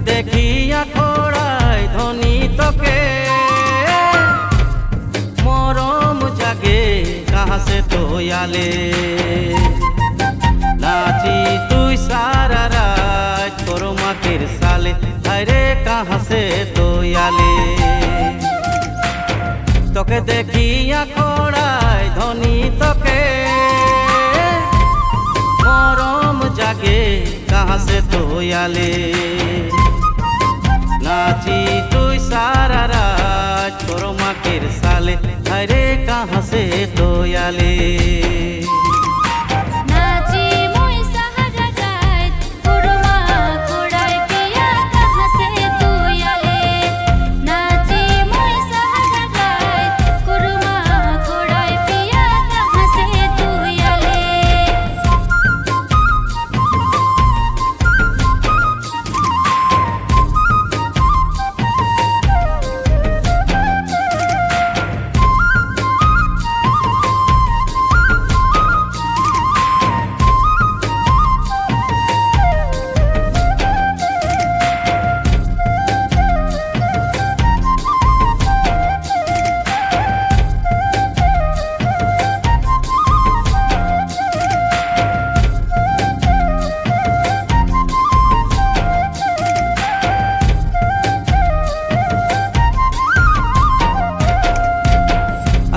দেখিয়া খোড়াই ধনী তোকে মরম জাগে कहाँ से तो आले नाची तुई सारा रात कोरमा किर साले अरे कहाँ से तो आले तोके देखिया खोड़ाई धनी तोके मरम जागे कहाँ से तो आले नाची तुई सारा रात कोरमा किर साले अरे कहाँ से तो आले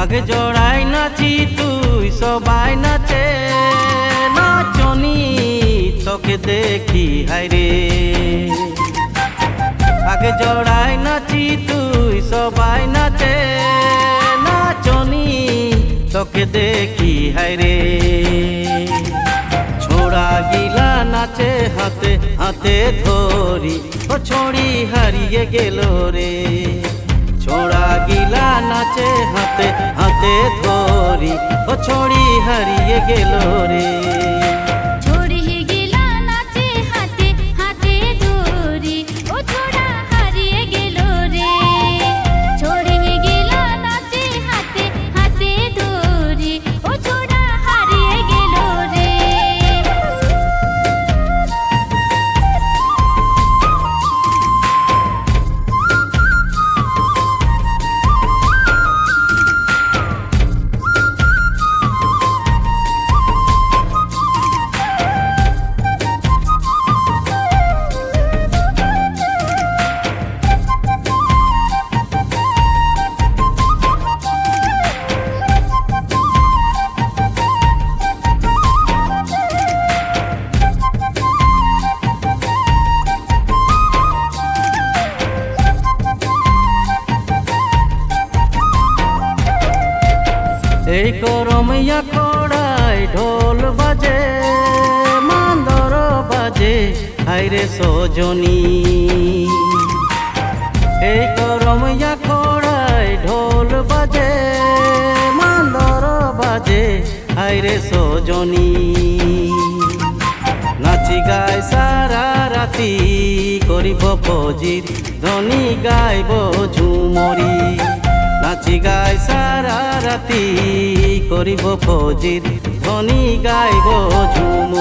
आगे जोड़ाई नाची तुई सबाई नाचे नाचनी तोके देखी हाय रे आगे जोड़ाई नाची तुई सबाई नाचे नाचनी तोके देखी हाय रे छोड़ा गिला नाचे हाथे हाथे धोरी ओ छोड़ी हारिए गेलो रे छोड़ा गिला नाचे हाथे हाथे धोरी ओ छोड़ी हारिए गेलो रे छोड़ी गिला नाचे हाथे हाथे धोरी ओ छोड़ा हारिए गेलो रे छोड़ी गिला नाचे हाथे हाथे धोरी ओ छोड़ा हारिए गेलो रे এই করমিয়া খোড়াই ঢোল বাজে মান্দর বাজে হাইরে সজনী এই করমিয়া খোড়াই ঢোল বাজে মান্দর বাজে হাইরে সজনী নাচি গাই সারা রাতি করিব ফজির ধনী গাইব ঝুমরি नाची गाय सारा राती करिब फौजिर धनी गाइब झुम